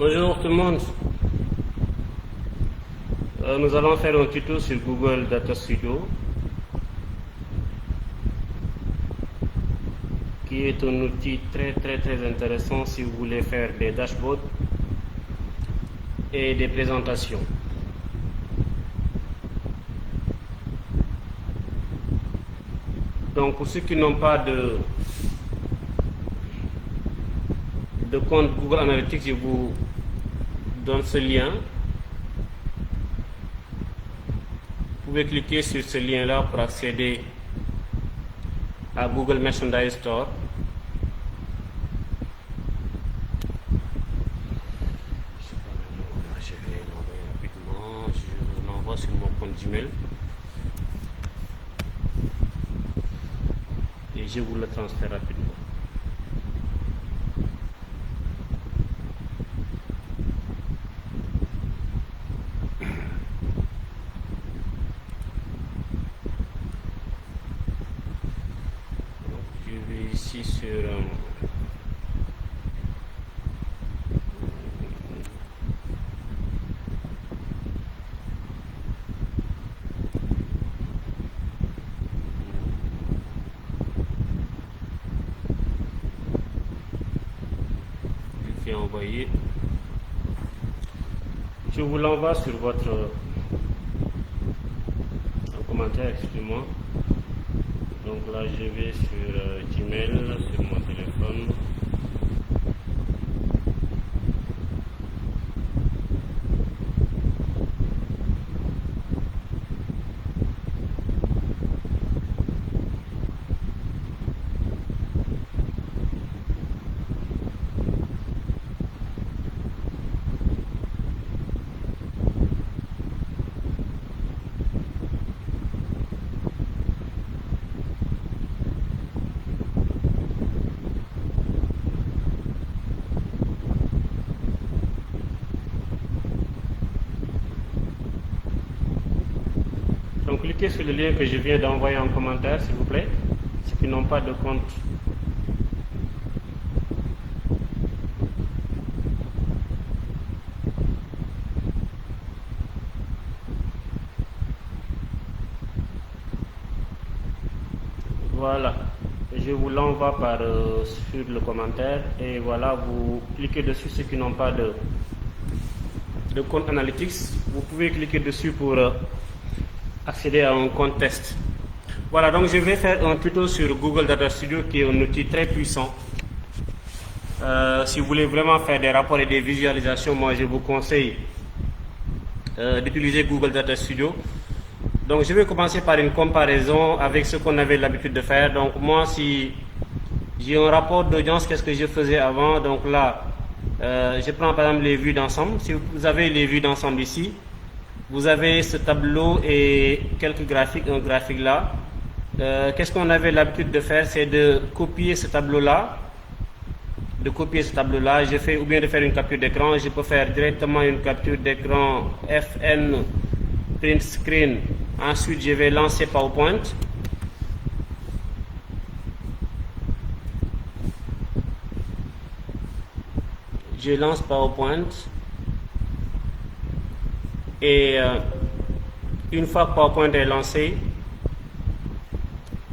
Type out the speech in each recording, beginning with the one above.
Bonjour tout le monde. Nous allons faire un tuto sur Google Data Studio, qui est un outil très intéressant si vous voulez faire des dashboards et des présentations. Donc pour ceux qui n'ont pas de compte Google Analytics, je vous donne ce lien. Vous pouvez cliquer sur ce lien là pour accéder à Google Merchandise Store. Je vais l'envoyer rapidement. Je l'envoie sur mon compte Gmail et je vous le transfère rapidement. Ici sur cliquez envoyer. Je vous l'envoie sur votre commentaire, excusez-moi. Donc là je vais sur Gmail, sur mon téléphone. Donc cliquez sur le lien que je viens d'envoyer en commentaire, s'il vous plaît, ceux qui n'ont pas de compte. Voilà, je vous l'envoie par sur le commentaire et voilà, vous cliquez dessus ceux qui n'ont pas de compte Analytics. Vous pouvez cliquer dessus pour accéder à un compte test. Voilà, donc je vais faire un tuto sur Google Data Studio qui est un outil très puissant. Si vous voulez vraiment faire des rapports et des visualisations, moi je vous conseille d'utiliser Google Data Studio. Donc je vais commencer par une comparaison avec ce qu'on avait l'habitude de faire. Donc moi, si j'ai un rapport d'audience, qu'est-ce que je faisais avant? Donc là, je prends par exemple les vues d'ensemble. Si vous avez les vues d'ensemble ici, vous avez ce tableau et quelques graphiques, un graphique là. Qu'est-ce qu'on avait l'habitude de faire? C'est de copier ce tableau-là. Je fais ou bien de faire une capture d'écran. Je peux faire directement une capture d'écran FN print screen. Ensuite, je vais lancer PowerPoint. Je lance PowerPoint. Et une fois que PowerPoint est lancé,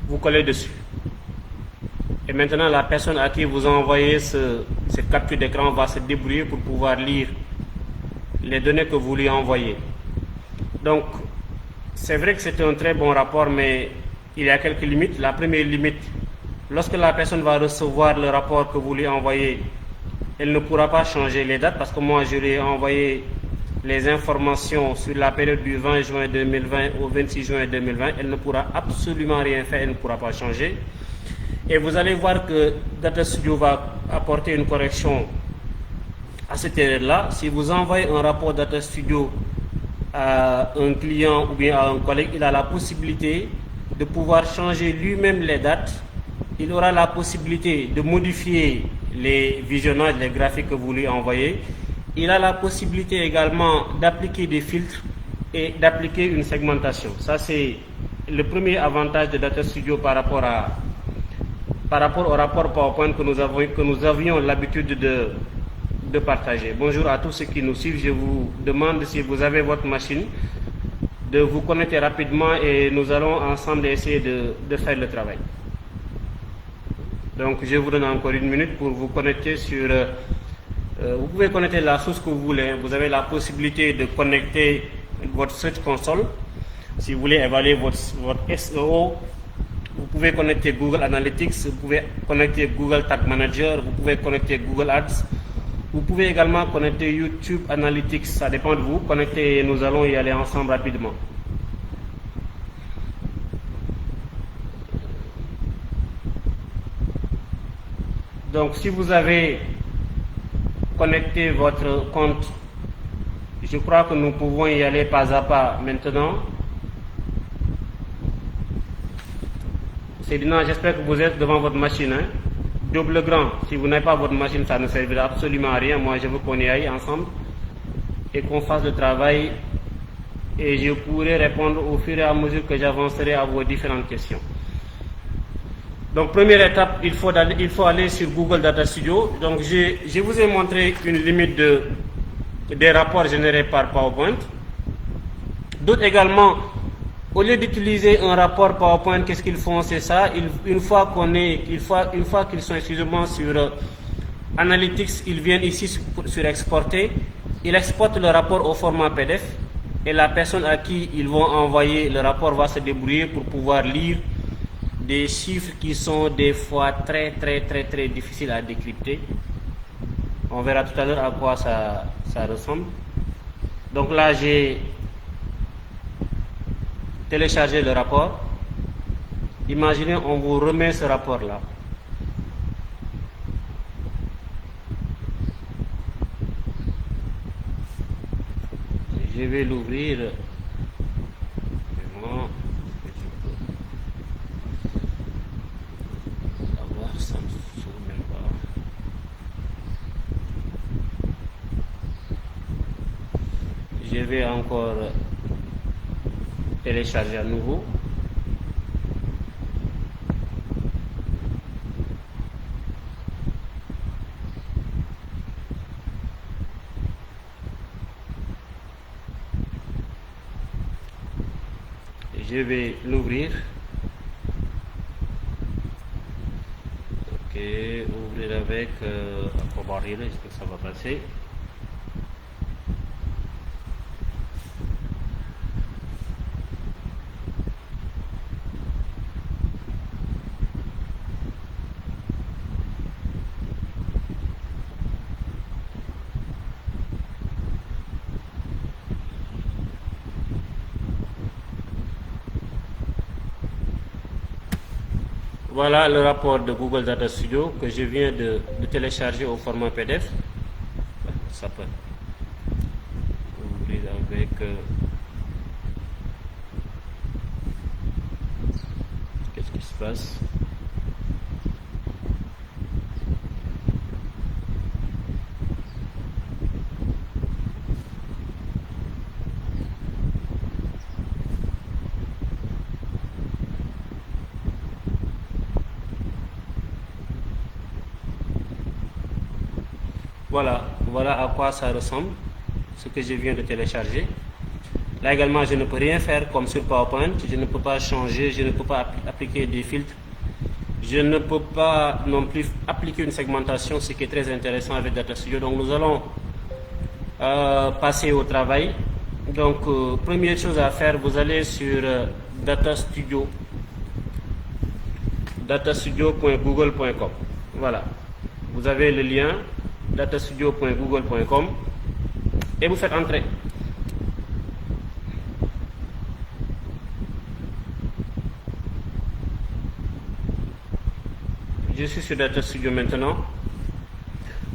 vous collez dessus. Et maintenant, la personne à qui vous envoyez cette capture d'écran va se débrouiller pour pouvoir lire les données que vous lui envoyez. Donc, c'est vrai que c'est un très bon rapport, mais il y a quelques limites. La première limite, lorsque la personne va recevoir le rapport que vous lui envoyez, elle ne pourra pas changer les dates parce que moi, je lui ai envoyé les informations sur la période du 20 juin 2020 au 26 juin 2020, elle ne pourra absolument rien faire, elle ne pourra pas changer. Et vous allez voir que Data Studio va apporter une correction à cette erreur-là. Si vous envoyez un rapport Data Studio à un client ou bien à un collègue, il a la possibilité de pouvoir changer lui-même les dates. Il aura la possibilité de modifier les visionnages, les graphiques que vous lui envoyez. Il a la possibilité également d'appliquer des filtres et d'appliquer une segmentation. Ça, c'est le premier avantage de Data Studio par rapport au rapport PowerPoint que nous avions l'habitude de partager. Bonjour à tous ceux qui nous suivent. Je vous demande, si vous avez votre machine, de vous connecter rapidement et nous allons ensemble essayer de faire le travail. Donc je vous donne encore une minute pour vous connecter sur... vous pouvez connecter la source que vous voulez. Vous avez la possibilité de connecter votre Search Console. Si vous voulez évaluer votre SEO, vous pouvez connecter Google Analytics, vous pouvez connecter Google Tag Manager, vous pouvez connecter Google Ads. Vous pouvez également connecter YouTube Analytics, ça dépend de vous. Connectez et nous allons y aller ensemble rapidement. Donc si vous avez connecté votre compte, je crois que nous pouvons y aller pas à pas maintenant. C'est bien, j'espère que vous êtes devant votre machine. Hein? Double grand, si vous n'avez pas votre machine, ça ne servira absolument à rien. Moi, je veux qu'on y aille ensemble et qu'on fasse le travail. Et je pourrai répondre au fur et à mesure que j'avancerai à vos différentes questions. Donc, première étape, il faut aller sur Google Data Studio. Donc, je vous ai montré une limite des rapports générés par PowerPoint. D'autres également, au lieu d'utiliser un rapport PowerPoint, qu'est-ce qu'ils font? C'est ça. Une fois qu'ils sont exclusivement sur Analytics, ils viennent ici sur Exporter. Ils exportent le rapport au format PDF et la personne à qui ils vont envoyer le rapport va se débrouiller pour pouvoir lire des chiffres qui sont des fois très difficiles à décrypter. On verra tout à l'heure à quoi ça ressemble. Donc là, j'ai téléchargé le rapport. Imaginez, on vous remet ce rapport-là. Je vais l'ouvrir. Je vais encore télécharger à nouveau. Je vais l'ouvrir. Ok, ouvrir avec Acrobat Reader, est-ce que ça va passer? Voilà le rapport de Google Data Studio que je viens de télécharger au format PDF. Ça peut ouvrir avec qu'est-ce qui se passe? Voilà à quoi ça ressemble, ce que je viens de télécharger. Là également, je ne peux rien faire comme sur PowerPoint. Je ne peux pas changer, je ne peux pas appliquer des filtres. Je ne peux pas non plus appliquer une segmentation, ce qui est très intéressant avec Data Studio. Donc nous allons passer au travail. Donc première chose à faire, vous allez sur Data Studio, datastudio.google.com. Voilà, vous avez le lien datastudio.google.com et vous faites entrer. Je suis sur Data Studio maintenant.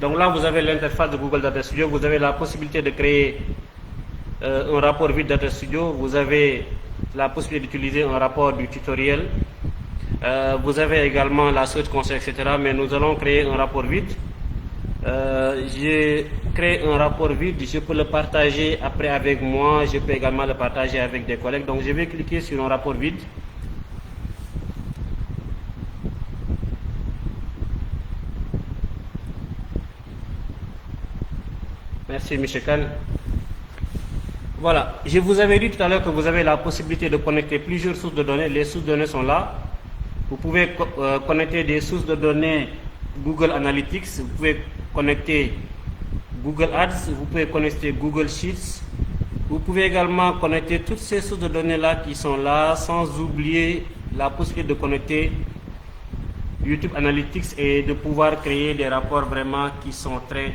Donc là, vous avez l'interface de Google Data Studio. Vous avez la possibilité de créer un rapport vide Data Studio. Vous avez la possibilité d'utiliser un rapport du tutoriel. Vous avez également la Search Console, etc. Mais nous allons créer un rapport vide. J'ai créé un rapport vide, je peux le partager après avec moi, je peux également le partager avec des collègues. Donc je vais cliquer sur un rapport vide. Merci, M. Khan. Voilà, je vous avais dit tout à l'heure que vous avez la possibilité de connecter plusieurs sources de données. Les sources de données sont là. Vous pouvez connecter des sources de données Google Analytics, vous pouvez connecter Google Ads, vous pouvez connecter Google Sheets. Vous pouvez également connecter toutes ces sources de données là qui sont là, sans oublier la possibilité de connecter YouTube Analytics et de pouvoir créer des rapports vraiment qui sont très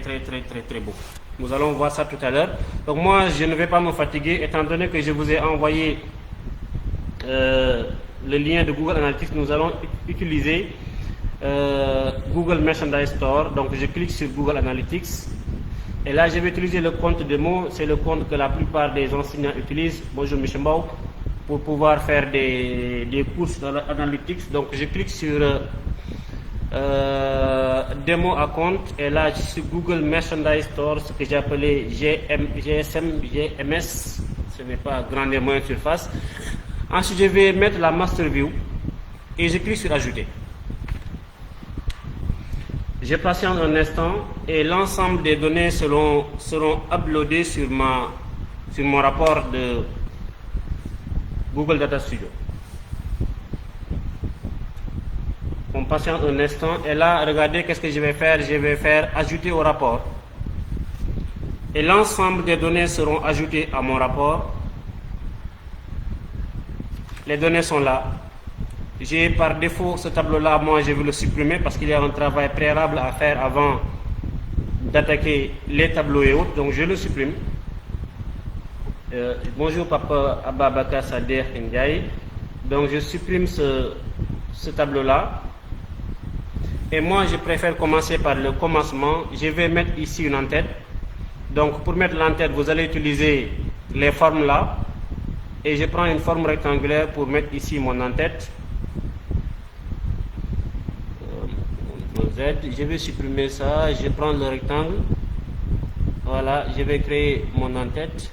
beaux. Nous allons voir ça tout à l'heure. Donc moi, je ne vais pas me fatiguer, étant donné que je vous ai envoyé le lien de Google Analytics. Nous allons utiliser Google Merchandise Store. Donc je clique sur Google Analytics. Et là, je vais utiliser le compte démo. C'est le compte que la plupart des enseignants utilisent. Bonjour, M. Mbao. Pour pouvoir faire des courses dans l'analytics. Donc je clique sur démo account, et là je suis Google Merchandise Store, ce que j'ai appelé GMS, ce n'est pas grande et moyenne surface. Ensuite je vais mettre la master view et je clique sur ajouter. Je patiente un instant et l'ensemble des données seront uploadées sur mon rapport de Google Data Studio. On patiente un instant et là, regardez qu'est-ce que je vais faire. Je vais faire ajouter au rapport. Et l'ensemble des données seront ajoutées à mon rapport. Les données sont là. J'ai par défaut ce tableau-là, moi je vais le supprimer parce qu'il y a un travail préalable à faire avant d'attaquer les tableaux et autres. Donc je le supprime. Bonjour Papa Ababaka Sader Ndiaye. Donc je supprime ce tableau-là. Et moi, je préfère commencer par le commencement. Je vais mettre ici une en-tête. Donc, pour mettre l'en-tête, vous allez utiliser les formes là. Et je prends une forme rectangulaire pour mettre ici mon en-tête. Je vais supprimer ça. Je prends le rectangle. Voilà, je vais créer mon en-tête.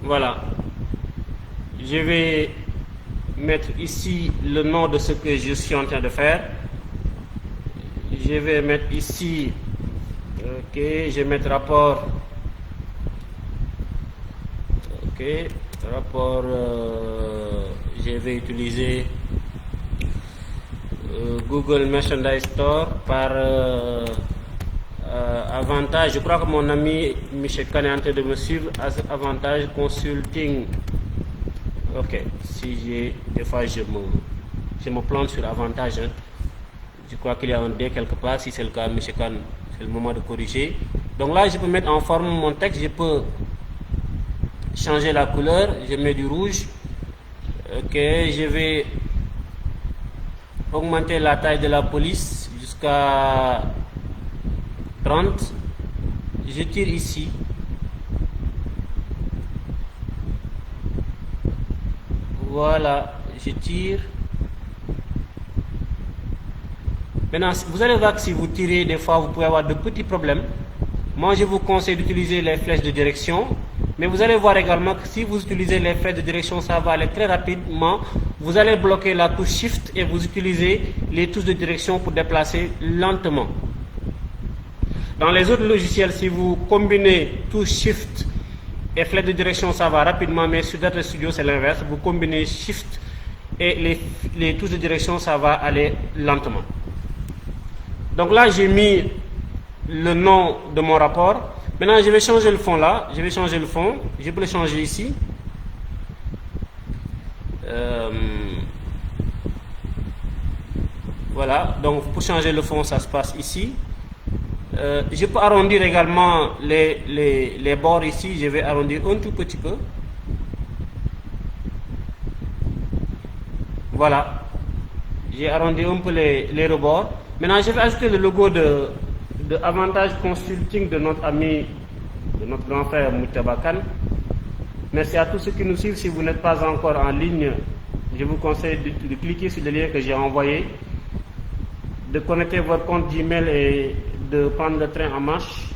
Voilà. Je vais mettre ici le nom de ce que je suis en train de faire. Je vais mettre ici, ok, je vais mettre rapport, ok, rapport, je vais utiliser Google Merchandise Store par avantage. Je crois que mon ami Michel Khan est en train de me suivre. Avantage consulting. Ok, si j'ai des fois je me plante sur avantage, hein. Je crois qu'il y a un D quelque part. Si c'est le cas, M. Khan, c'est le moment de corriger. Donc là, je peux mettre en forme mon texte. Je peux changer la couleur. Je mets du rouge. Ok, je vais augmenter la taille de la police jusqu'à 30. Je tire ici. Voilà, je tire. Maintenant, vous allez voir que si vous tirez, des fois, vous pouvez avoir de petits problèmes. Moi, je vous conseille d'utiliser les flèches de direction. Mais vous allez voir également que si vous utilisez les flèches de direction, ça va aller très rapidement. Vous allez bloquer la touche Shift et vous utilisez les touches de direction pour déplacer lentement. Dans les autres logiciels, si vous combinez touche Shift et flèche de direction, ça va rapidement, mais sur Data Studio, c'est l'inverse. Vous combinez Shift et les touches de direction, ça va aller lentement. Donc là, j'ai mis le nom de mon rapport. Maintenant, je vais changer le fond là. Je vais changer le fond. Je peux le changer ici. Voilà. Donc, pour changer le fond, ça se passe ici. Je peux arrondir également les bords ici. Je vais arrondir un tout petit peu. Voilà. J'ai arrondi un peu les rebords. Maintenant, je vais ajouter le logo de Avantage Consulting de notre ami, de notre grand frère Moutaba Khan. Merci à tous ceux qui nous suivent. Si vous n'êtes pas encore en ligne, je vous conseille de cliquer sur le lien que j'ai envoyé, de connecter votre compte Gmail et de prendre le train en marche.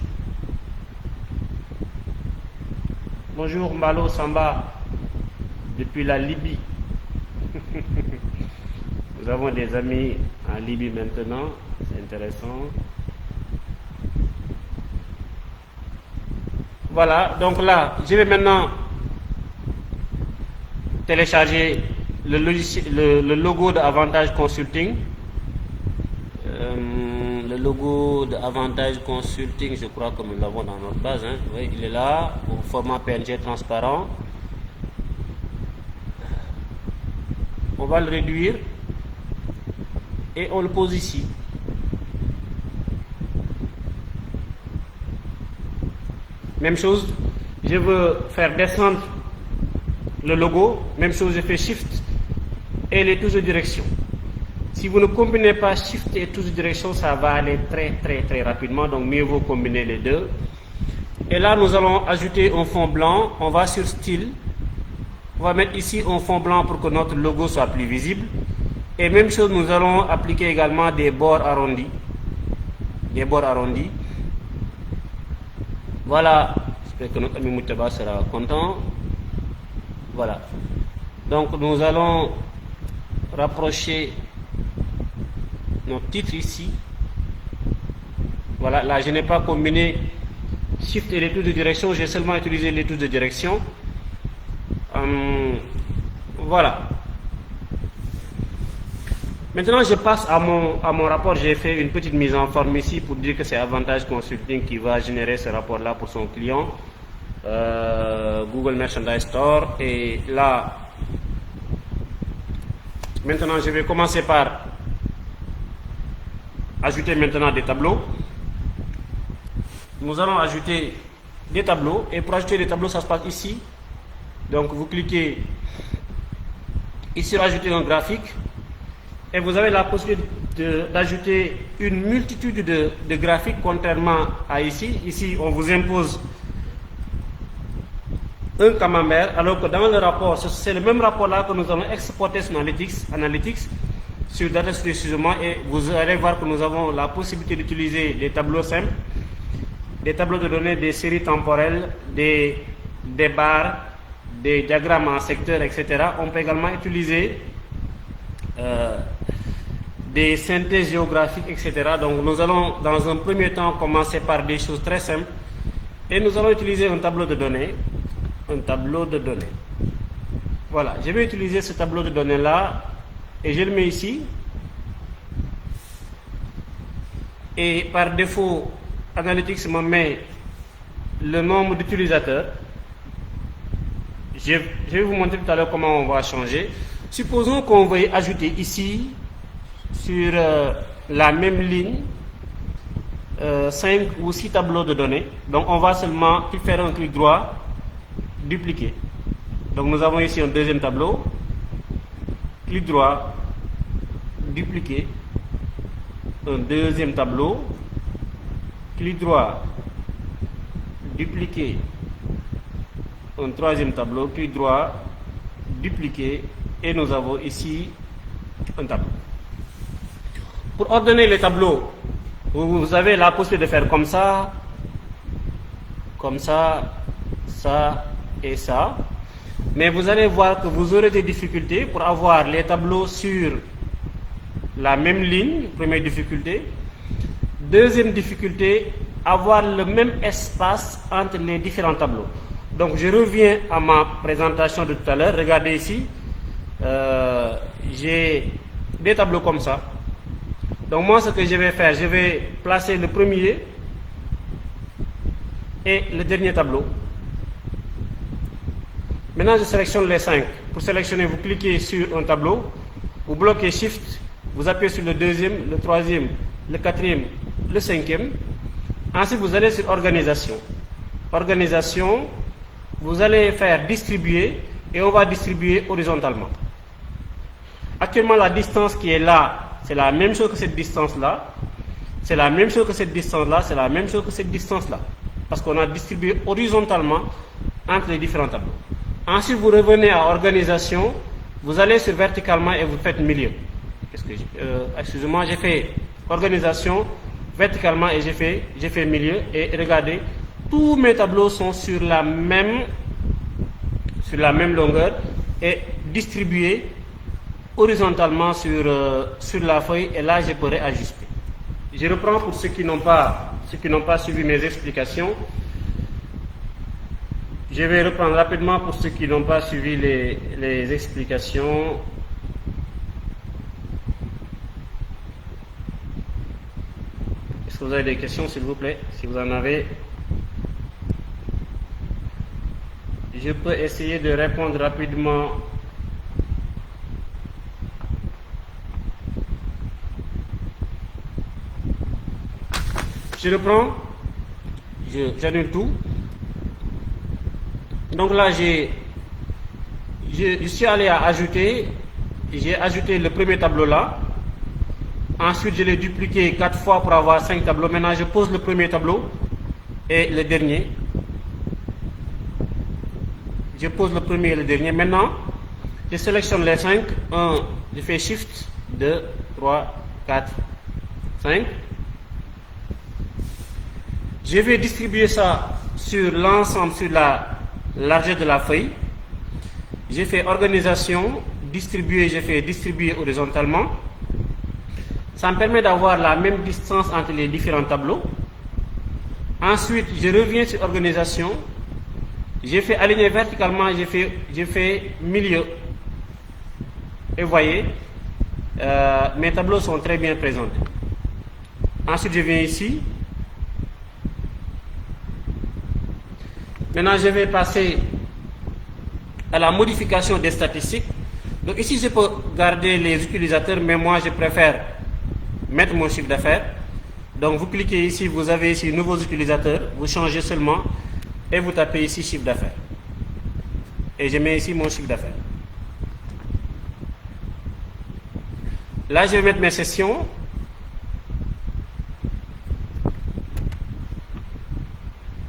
Bonjour Mbalo Samba depuis la Libye. Nous avons des amis en Libye maintenant, c'est intéressant. Voilà, donc là, je vais maintenant télécharger le logo de Avantage Consulting. Le logo de Avantage Consulting, je crois que nous l'avons dans notre base. Hein. Oui, il est là, au format PNG transparent. On va le réduire et on le pose ici. Même chose, je veux faire descendre le logo, même chose, je fais Shift et les touches de direction. Si vous ne combinez pas Shift et touches de direction, ça va aller très rapidement, donc mieux vaut combiner les deux. Et là, nous allons ajouter un fond blanc, on va sur Style, on va mettre ici un fond blanc pour que notre logo soit plus visible. Et même chose, nous allons appliquer également des bords arrondis. Des bords arrondis. Voilà, j'espère que notre ami Moutaba sera content. Voilà. Donc nous allons rapprocher notre titre ici. Voilà, là je n'ai pas combiné Shift et les touches de direction, j'ai seulement utilisé les touches de direction. Voilà. Maintenant, je passe à mon rapport. J'ai fait une petite mise en forme ici pour dire que c'est Avantage Consulting qui va générer ce rapport-là pour son client. Google Merchandise Store. Et là, maintenant, je vais commencer par ajouter maintenant des tableaux. Nous allons ajouter des tableaux. Et pour ajouter des tableaux, ça se passe ici. Donc, vous cliquez ici sur Ajouter un graphique. Et vous avez la possibilité d'ajouter une multitude de graphiques, contrairement à ici. Ici, on vous impose un camembert, alors que dans le rapport, c'est le même rapport-là que nous allons exporter sur Analytics sur Data Studio, et vous allez voir que nous avons la possibilité d'utiliser des tableaux simples, des tableaux de données, des séries temporelles, des barres, des diagrammes en secteur, etc. On peut également utiliser des synthèses géographiques, etc. Donc nous allons dans un premier temps commencer par des choses très simples et nous allons utiliser un tableau de données. Un tableau de données. Voilà, je vais utiliser ce tableau de données là et je le mets ici. Et par défaut, Analytics me met le nombre d'utilisateurs. Je vais vous montrer tout à l'heure comment on va changer. Supposons qu'on veuille ajouter ici, sur la même ligne, 5 ou 6 tableaux de données. Donc on va seulement faire un clic droit, dupliquer. Donc nous avons ici un deuxième tableau, clic droit, dupliquer, un deuxième tableau, clic droit, dupliquer, un troisième tableau, clic droit, dupliquer, et nous avons ici un tableau. Pour ordonner les tableaux, vous avez la possibilité de faire comme ça, ça et ça. Mais vous allez voir que vous aurez des difficultés pour avoir les tableaux sur la même ligne, première difficulté. Deuxième difficulté, avoir le même espace entre les différents tableaux. Donc je reviens à ma présentation de tout à l'heure. Regardez ici, j'ai des tableaux comme ça. Donc moi, ce que je vais faire, je vais placer le premier et le dernier tableau. Maintenant, je sélectionne les 5. Pour sélectionner, vous cliquez sur un tableau, vous bloquez Shift, vous appuyez sur le deuxième, le troisième, le quatrième, le cinquième. Ensuite, vous allez sur Organisation. Organisation, vous allez faire Distribuer et on va distribuer horizontalement. Actuellement, la distance qui est là, c'est la même chose que cette distance-là. C'est la même chose que cette distance-là. C'est la même chose que cette distance-là. Parce qu'on a distribué horizontalement entre les différents tableaux. Ensuite, vous revenez à Organisation. Vous allez sur Verticalement et vous faites Milieu. Excusez-moi, j'ai fait Organisation, Verticalement et j'ai fait Milieu. Et regardez, tous mes tableaux sont sur la même longueur et distribués horizontalement sur la feuille et là je pourrais ajuster. Je reprends pour ceux qui n'ont pas suivi mes explications. Je vais reprendre rapidement pour ceux qui n'ont pas suivi les explications. Est-ce que vous avez des questions, s'il vous plaît? Si vous en avez, je peux essayer de répondre rapidement. Je reprends, j'annule tout. Donc là, je suis allé à ajouter, j'ai ajouté le premier tableau là. Ensuite, je l'ai dupliqué 4 fois pour avoir 5 tableaux. Maintenant, je pose le premier tableau et le dernier. Je pose le premier et le dernier. Maintenant, je sélectionne les 5. 1, je fais Shift, 2, 3, 4, 5. Je vais distribuer ça sur l'ensemble, sur la largeur de la feuille. J'ai fait organisation, distribuer, j'ai fait distribuer horizontalement. Ça me permet d'avoir la même distance entre les différents tableaux. Ensuite, je reviens sur organisation. J'ai fait aligner verticalement, j'ai fait milieu. Et vous voyez, mes tableaux sont très bien présentés. Ensuite, je viens ici. Maintenant, je vais passer à la modification des statistiques. Donc ici, je peux garder les utilisateurs, mais moi, je préfère mettre mon chiffre d'affaires. Donc, vous cliquez ici, vous avez ici nouveaux utilisateurs, vous changez seulement et vous tapez ici chiffre d'affaires. Et je mets ici mon chiffre d'affaires. Là, je vais mettre mes sessions.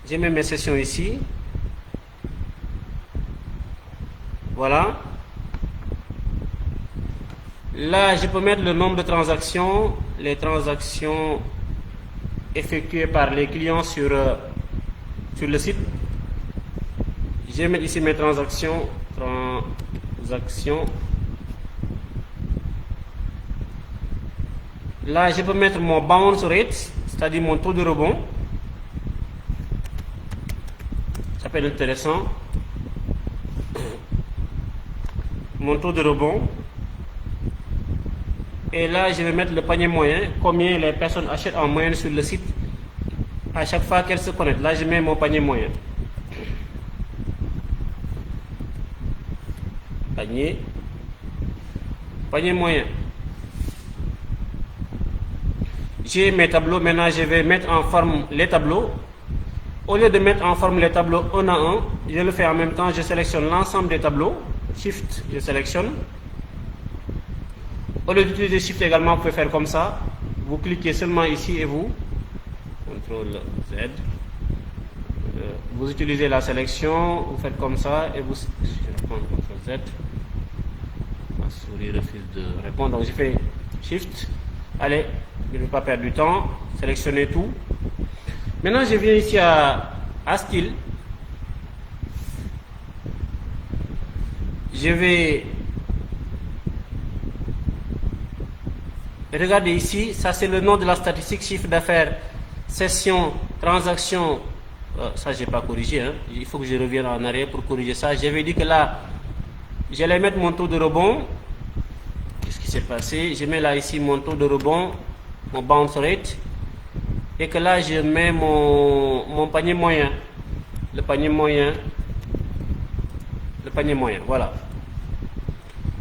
Je mets mes sessions ici. Voilà. Là, je peux mettre le nombre de transactions, les transactions effectuées par les clients sur le site. Je vais mettre ici mes transactions. Là, je peux mettre mon bounce rate, c'est-à-dire mon taux de rebond. Ça peut être intéressant. Mon taux de rebond. Et là, je vais mettre le panier moyen, combien les personnes achètent en moyenne sur le site à chaque fois qu'elles se connectent. Là, je mets mon panier moyen. Panier moyen. J'ai mes tableaux. Maintenant, je vais mettre en forme les tableaux. Au lieu de mettre en forme les tableaux un à un, je le fais en même temps. Je sélectionne l'ensemble des tableaux. Shift, je sélectionne. Au lieu d'utiliser Shift également, vous pouvez faire comme ça. Vous cliquez seulement ici et vous. CTRL Z. Vous utilisez la sélection, vous faites comme ça et vous. Je prends CTRL Z. Ma souris refuse de répondre. Donc, j'ai fait Shift. Allez, je ne vais pas perdre du temps. Sélectionnez tout. Maintenant, je viens ici à Style. Je vais regarder ici. Ça, c'est le nom de la statistique chiffre d'affaires, session, transaction. Ça, je n'ai pas corrigé. Hein. Il faut que je revienne en arrière pour corriger ça. J'avais dit que là, j'allais mettre mon taux de rebond. Qu'est-ce qui s'est passé? Je mets là ici mon taux de rebond, mon bounce rate. Et que là, je mets mon panier moyen. Le panier moyen. Le panier moyen, voilà.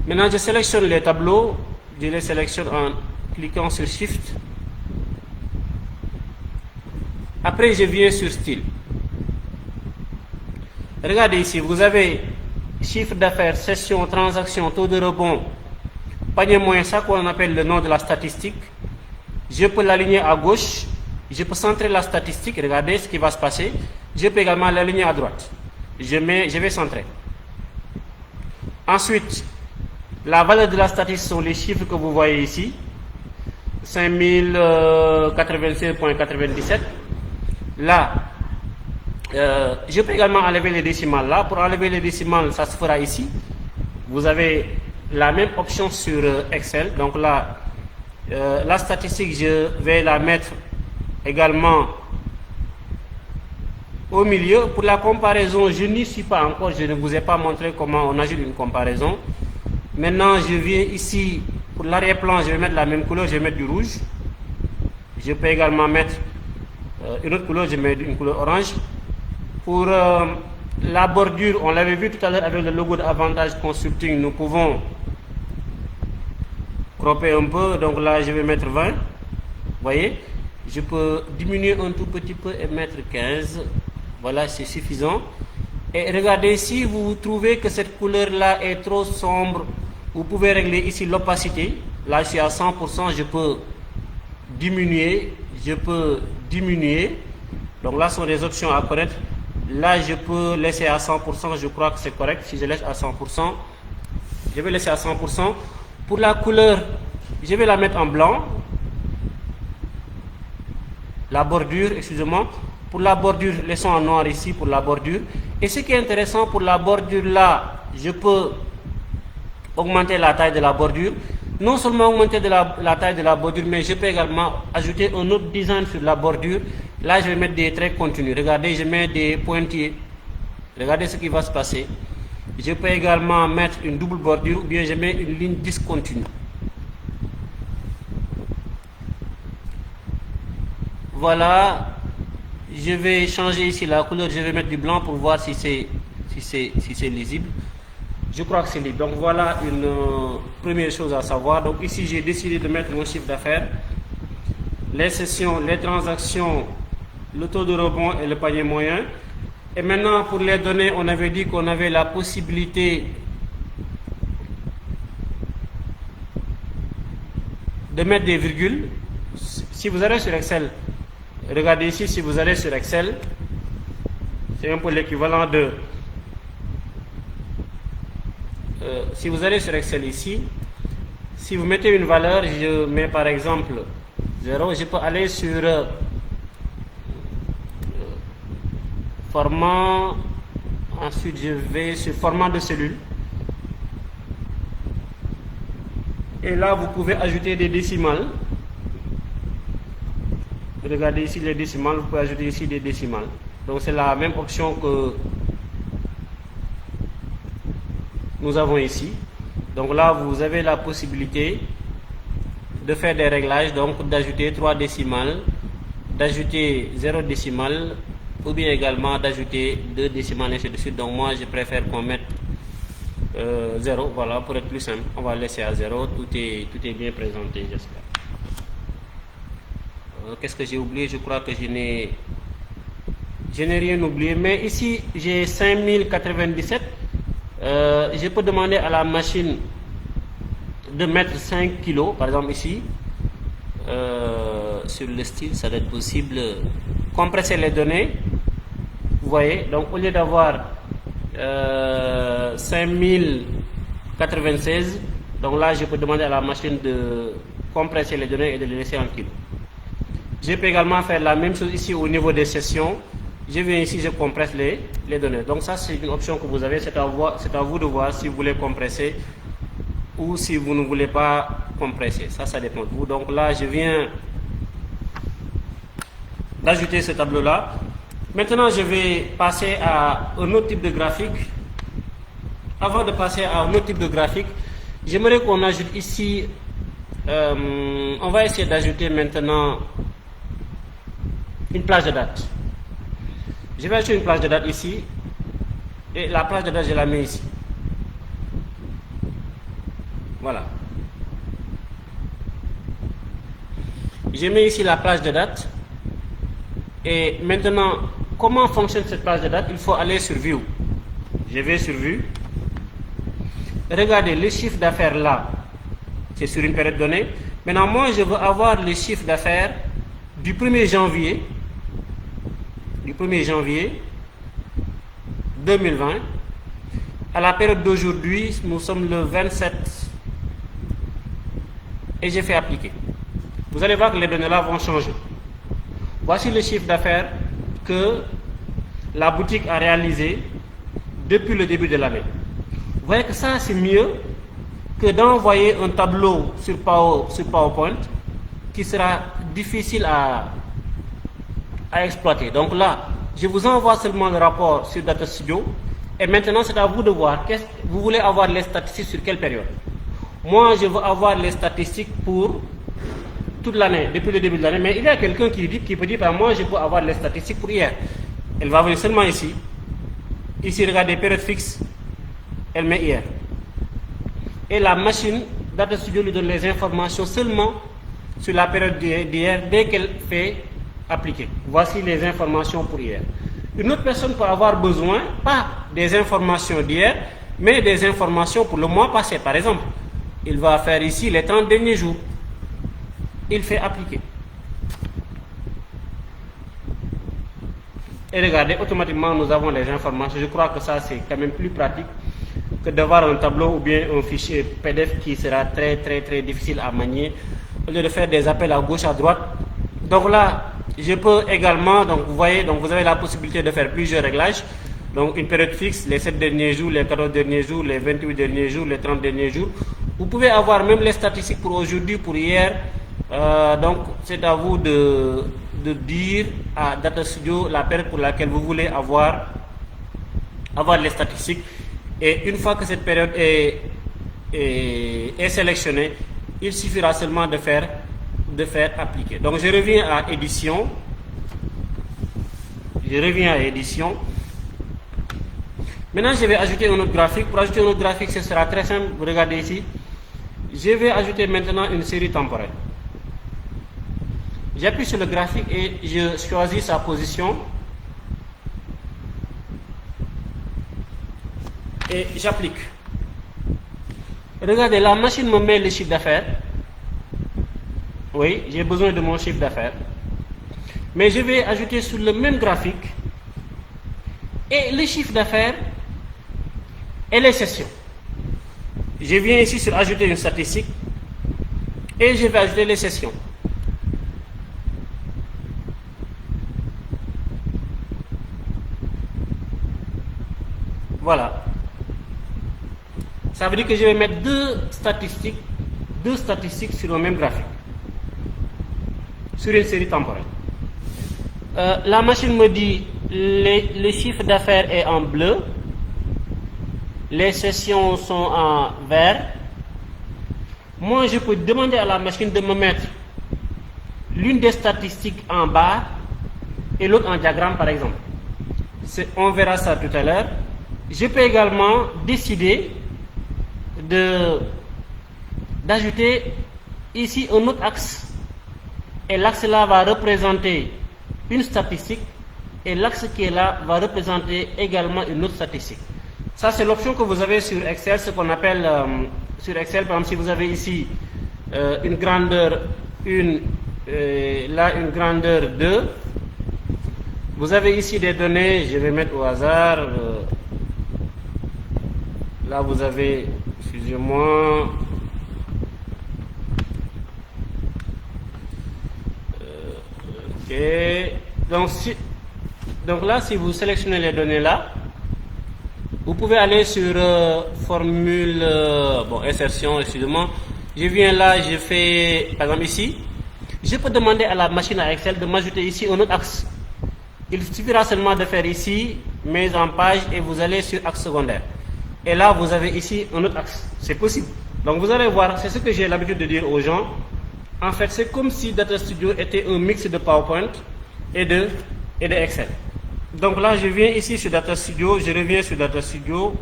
Maintenant, je sélectionne les tableaux. Je les sélectionne en cliquant sur Shift. Après, je viens sur Style. Regardez ici, vous avez chiffre d'affaires, session, transaction, taux de rebond, panier moyen, ça qu'on appelle le nom de la statistique. Je peux l'aligner à gauche. Je peux centrer la statistique. Regardez ce qui va se passer. Je peux également l'aligner à droite. Je vais centrer. Ensuite, la valeur de la statistique sont les chiffres que vous voyez ici. 5096.97. Là, je peux également enlever les décimales là. Pour enlever les décimales, ça se fera ici. Vous avez la même option sur Excel. Donc là, la statistique, je vais la mettre également au milieu. Pour la comparaison, je n'y suis pas encore, je ne vous ai pas montré comment on ajoute une comparaison. Maintenant, je viens ici, pour l'arrière-plan, je vais mettre la même couleur, je vais mettre du rouge. Je peux également mettre une autre couleur, je mets une couleur orange. Pour la bordure, on l'avait vu tout à l'heure avec le logo d'Avantage Consulting, nous pouvons cropper un peu. Donc là, je vais mettre 20. Vous voyez, je peux diminuer un tout petit peu et mettre 15. Voilà, c'est suffisant. Et regardez, si vous trouvez que cette couleur-là est trop sombre, vous pouvez régler ici l'opacité. Là, je suis à 100%, je peux diminuer. Donc là, ce sont des options à connaître. Là, je peux laisser à 100%, je crois que c'est correct. Si je laisse à 100%, je vais laisser à 100%. Pour la couleur, je vais la mettre en blanc. La bordure, excusez-moi. Pour la bordure, laissons en noir ici pour la bordure. Et ce qui est intéressant pour la bordure là, je peux augmenter la taille de la bordure. Non seulement augmenter la taille de la bordure, mais je peux également ajouter un autre design sur la bordure. Là, je vais mettre des traits continus. Regardez, je mets des pointillés. Regardez ce qui va se passer. Je peux également mettre une double bordure ou bien je mets une ligne discontinue. Voilà. Je vais changer ici la couleur, je vais mettre du blanc pour voir si c'est lisible. Je crois que c'est libre. Donc voilà une première chose à savoir. Donc ici j'ai décidé de mettre mon chiffre d'affaires, les sessions, les transactions, le taux de rebond et le panier moyen. Et maintenant pour les données, on avait dit qu'on avait la possibilité de mettre des virgules. Si vous allez sur Excel, regardez ici, si vous allez sur Excel, c'est un peu l'équivalent de... si vous allez sur Excel ici, si vous mettez une valeur, je mets par exemple 0, je peux aller sur format, ensuite je vais sur format de cellule. Et là, vous pouvez ajouter des décimales. Regardez ici les décimales, vous pouvez ajouter ici des décimales. Donc c'est la même option que nous avons ici. Donc là, vous avez la possibilité de faire des réglages, donc d'ajouter 3 décimales, d'ajouter 0 décimale, ou bien également d'ajouter 2 décimales, et ainsi de suite. Donc moi, je préfère qu'on mette 0, voilà, pour être plus simple. On va laisser à 0, tout est bien présenté, j'espère. Qu'est-ce que j'ai oublié? Je crois que je n'ai rien oublié. Mais ici, j'ai 5097. Je peux demander à la machine de mettre 5 kilos, par exemple ici. Sur le style, ça doit être possible. Compresser les données. Vous voyez, donc au lieu d'avoir 5096, donc là, je peux demander à la machine de compresser les données et de les laisser en kilos. Je peux également faire la même chose ici au niveau des sessions. Je viens ici, je compresse les données. Donc ça, c'est une option que vous avez. C'est à vous de voir si vous voulez compresser ou si vous ne voulez pas compresser. Ça dépend de vous. Donc là, je viens d'ajouter ce tableau-là. Maintenant, je vais passer à un autre type de graphique. Avant de passer à un autre type de graphique, j'aimerais qu'on ajoute ici, on va essayer d'ajouter maintenant une plage de date. Je vais ajouter une plage de date ici et la plage de date je la mets ici. Voilà. Je mets ici la plage de date et maintenant comment fonctionne cette plage de date? Il faut aller sur View. Je vais sur View. Regardez le chiffre d'affaires là, c'est sur une période donnée. Maintenant moi je veux avoir le chiffre d'affaires du 1er janvier 2020 à la période d'aujourd'hui. Nous sommes le 27 et j'ai fait appliquer. Vous allez voir que les données là vont changer. Voici le chiffre d'affaires que la boutique a réalisé depuis le début de l'année. Vous voyez que ça c'est mieux que d'envoyer un tableau sur PowerPoint qui sera difficile à exploiter. Donc là, je vous envoie seulement le rapport sur Data Studio et maintenant c'est à vous de voir. Vous voulez avoir les statistiques sur quelle période? Moi, je veux avoir les statistiques pour toute l'année, depuis le début de l'année, mais il y a quelqu'un qui peut dire, bah, moi je peux avoir les statistiques pour hier. Elle va venir seulement ici. Ici, regardez, période fixe, elle met hier. Et la machine, Data Studio lui donne les informations seulement sur la période d'hier dès qu'elle fait appliquer. Voici les informations pour hier. Une autre personne peut avoir besoin, pas des informations d'hier, mais des informations pour le mois passé. Par exemple, il va faire ici les 30 derniers jours. Il fait appliquer. Et regardez, automatiquement, nous avons les informations. Je crois que ça, c'est quand même plus pratique que d'avoir un tableau ou bien un fichier PDF qui sera très difficile à manier, au lieu de faire des appels à gauche, à droite. Donc là, je peux également, donc vous voyez, donc vous avez la possibilité de faire plusieurs réglages. Donc une période fixe, les 7 derniers jours, les 14 derniers jours, les 28 derniers jours, les 30 derniers jours. Vous pouvez avoir même les statistiques pour aujourd'hui, pour hier. Donc c'est à vous de dire à Data Studio la période pour laquelle vous voulez avoir les statistiques. Et une fois que cette période est sélectionnée, il suffira seulement de faire appliquer. Donc je reviens à édition. Maintenant, je vais ajouter un autre graphique. Pour ajouter un autre graphique, ce sera très simple. Vous regardez ici. Je vais ajouter maintenant une série temporelle. J'appuie sur le graphique et je choisis sa position. Et j'applique. Regardez, la machine me met le chiffre d'affaires. Oui, j'ai besoin de mon chiffre d'affaires. Mais je vais ajouter sur le même graphique et le chiffre d'affaires et les sessions. Je viens ici sur ajouter une statistique et je vais ajouter les sessions. Voilà. Ça veut dire que je vais mettre deux statistiques sur le même graphique, sur une série temporelle. La machine me dit le chiffre d'affaires est en bleu, les sessions sont en vert. Moi, je peux demander à la machine de me mettre l'une des statistiques en bas et l'autre en diagramme, par exemple. On verra ça tout à l'heure. Je peux également décider d'ajouter ici un autre axe. Et l'axe là va représenter une statistique. Et l'axe qui est là va représenter également une autre statistique. Ça, c'est l'option que vous avez sur Excel, ce qu'on appelle sur Excel, par exemple, si vous avez ici une grandeur 1, là une grandeur 2, vous avez ici des données, je vais mettre au hasard, là vous avez, excusez-moi, ok, donc là, si vous sélectionnez les données là, vous pouvez aller sur formule, insertion, excusez-moi. Je viens là, je fais, par exemple ici, je peux demander à la machine à Excel de m'ajouter ici un autre axe. Il suffira seulement de faire ici, mise en page, et vous allez sur axe secondaire. Et là, vous avez ici un autre axe. C'est possible. Donc vous allez voir, c'est ce que j'ai l'habitude de dire aux gens. En fait, c'est comme si Data Studio était un mix de PowerPoint et de Excel. Donc là, je viens ici sur Data Studio, je reviens sur Data Studio.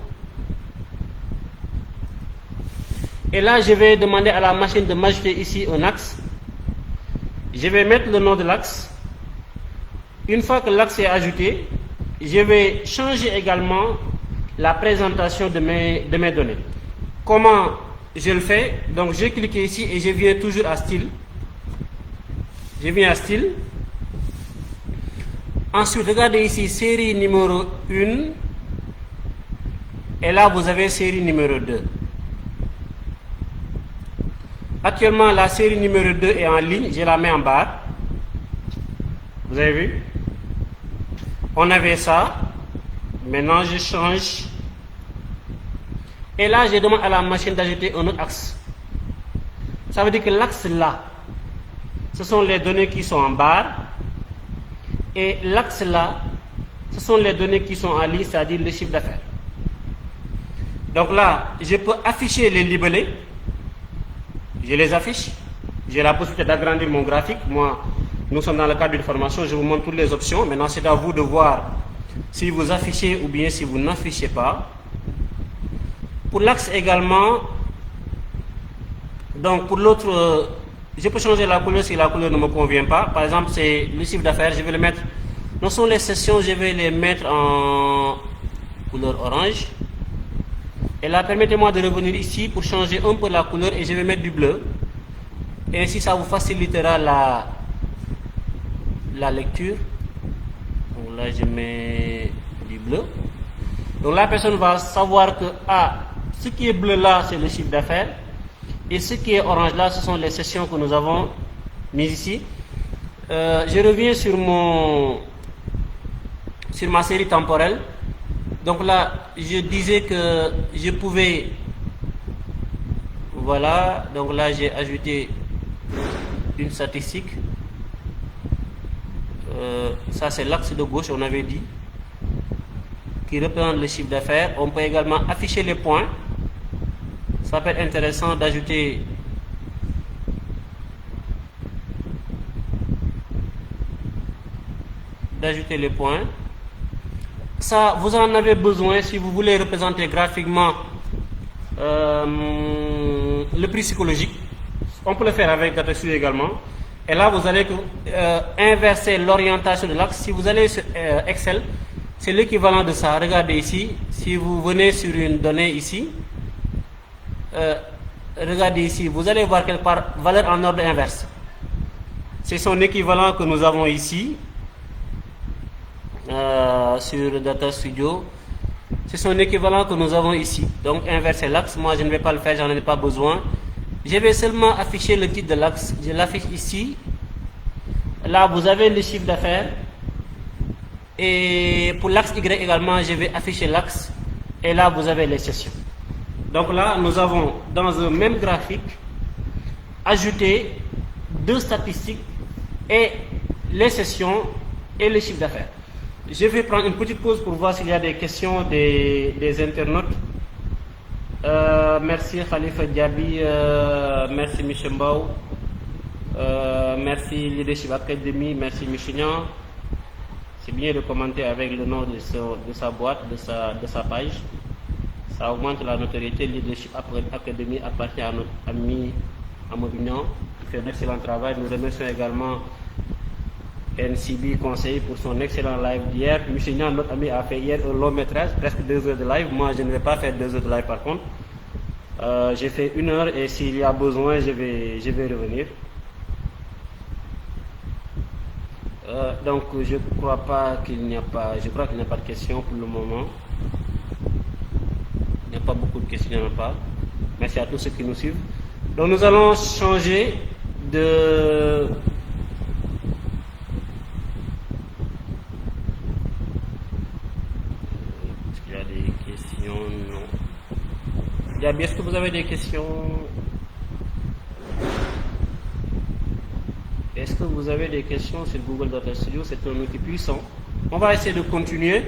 Et là, je vais demander à la machine de m'ajouter ici un axe. Je vais mettre le nom de l'axe. Une fois que l'axe est ajouté, je vais changer également la présentation de mes données. Comment je le fais? Donc, j'ai cliqué ici et je viens toujours à style. Je viens à style. Ensuite, regardez ici, série numéro 1. Et là, vous avez série numéro 2. Actuellement, la série numéro 2 est en ligne. Je la mets en barre. Vous avez vu? On avait ça. Maintenant, je change. Et là, je demande à la machine d'ajouter un autre axe. Ça veut dire que l'axe là, ce sont les données qui sont en barre. Et l'axe là, ce sont les données qui sont en ligne, c'est-à-dire le chiffre d'affaires. Donc là, je peux afficher les libellés. Je les affiche. J'ai la possibilité d'agrandir mon graphique. Moi, nous sommes dans le cadre d'une formation, je vous montre toutes les options. Maintenant, c'est à vous de voir si vous affichez ou bien si vous n'affichez pas. Pour l'axe également, donc pour l'autre, je peux changer la couleur si la couleur ne me convient pas. Par exemple, c'est le chiffre d'affaires, je vais le mettre. Non, sont les sessions, je vais les mettre en couleur orange. Et là, permettez-moi de revenir ici pour changer un peu la couleur et je vais mettre du bleu. Et ainsi, ça vous facilitera la lecture. Donc là, je mets du bleu. Donc la personne va savoir que ce qui est bleu là, c'est le chiffre d'affaires. Et ce qui est orange là, ce sont les sessions que nous avons mises ici. Je reviens sur ma série temporelle. Donc là, je disais que je pouvais... Voilà, donc là j'ai ajouté une statistique. Ça c'est l'axe de gauche, on avait dit, qui représente le chiffre d'affaires. On peut également afficher les points. Ça peut être intéressant d'ajouter les points. Ça, vous en avez besoin si vous voulez représenter graphiquement le prix psychologique. On peut le faire avec DataStudio également. Et là, vous allez inverser l'orientation de l'axe. Si vous allez sur Excel, c'est l'équivalent de ça. Regardez ici. Si vous venez sur une donnée ici, regardez ici, vous allez voir quelque part valeur en ordre inverse. C'est son équivalent que nous avons ici sur DataStudio. C'est son équivalent que nous avons ici. Donc inverser l'axe, moi je ne vais pas le faire, j'en ai pas besoin. Je vais seulement afficher le titre de l'axe. Je l'affiche ici. Là vous avez le chiffre d'affaires. Et pour l'axe Y également, je vais afficher l'axe. Et là vous avez les sessions. Donc là nous avons dans un même graphique ajouté deux statistiques et les sessions et le chiffre d'affaires. Je vais prendre une petite pause pour voir s'il y a des questions des internautes. Merci Khalifa Diaby, merci Michel Mbao, merci Leadership Academy, merci Michignan. C'est bien de commenter avec le nom de sa boîte, de sa page. Ça augmente la notoriété. Leadership Academy appartient à notre ami Amadouignan qui fait un excellent travail. Nous remercions également NCB Conseil pour son excellent live d'hier. Michignan, notre ami, a fait hier un long métrage, presque 2 heures de live. Moi, je ne vais pas faire 2 heures de live par contre. J'ai fait 1 heure et s'il y a besoin, je vais revenir. Donc, je crois qu'il n'y a pas de questions pour le moment. Il n'y a pas beaucoup de questions, il n'y en a pas. Merci à tous ceux qui nous suivent. Donc, nous allons changer de... Diaby, est-ce que vous avez des questions? Est-ce que vous avez des questions sur Google Data Studio? C'est un outil puissant. On va essayer de continuer.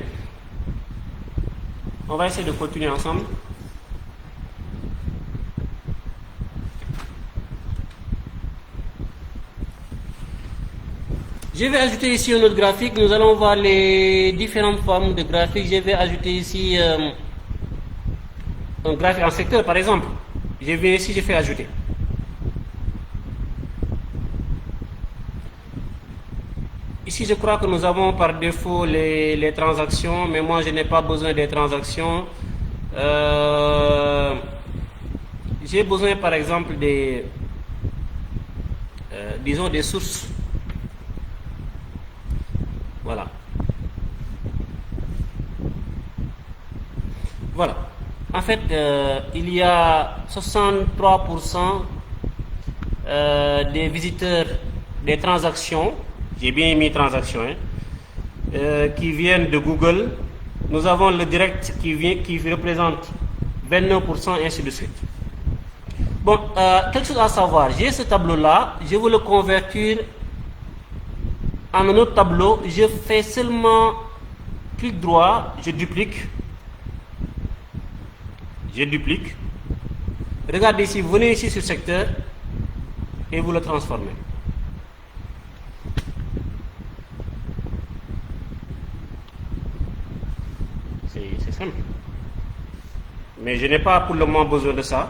On va essayer de continuer ensemble. Je vais ajouter ici un autre graphique. Nous allons voir les différentes formes de graphiques. Je vais ajouter ici un graphique en secteur, par exemple. Je viens ici, je fais ajouter. Ici, je crois que nous avons par défaut les transactions, mais moi, je n'ai pas besoin des transactions. J'ai besoin, par exemple, disons, des sources. Voilà. Voilà. En fait, il y a 63% des visiteurs des transactions, j'ai bien mis transactions, qui viennent de Google. Nous avons le direct qui représente 29%, ainsi de suite. Bon, quelque chose à savoir, j'ai ce tableau-là, je veux le convertir en un autre tableau. Je fais seulement clic droit, je duplique. Regardez ici, venez ici sur secteur et vous le transformez. C'est simple. Mais je n'ai pas pour le moment besoin de ça.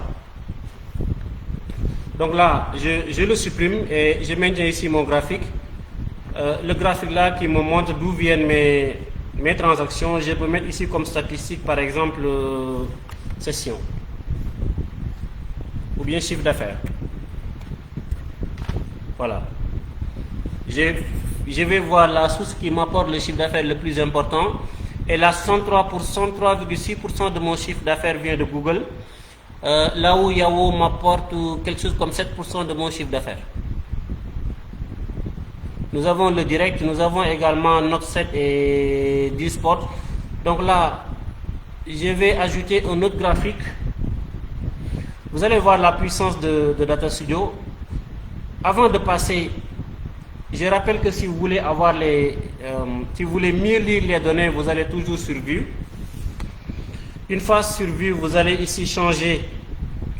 Donc là, je le supprime et je maintiens ici mon graphique. Le graphique là qui me montre d'où viennent mes transactions. Je peux mettre ici comme statistique, par exemple, session. Ou bien chiffre d'affaires. Voilà. Je vais voir la source qui m'apporte le chiffre d'affaires le plus important. Et là, 3,6% de mon chiffre d'affaires vient de Google. Là où Yahoo m'apporte quelque chose comme 7% de mon chiffre d'affaires. Nous avons le direct, nous avons également Note 7 et Disport. Donc là, je vais ajouter un autre graphique. Vous allez voir la puissance de Data Studio. Avant de passer, je rappelle que si vous voulez avoir si vous voulez mieux lire les données, vous allez toujours sur Vue. Une fois sur Vue, vous allez ici changer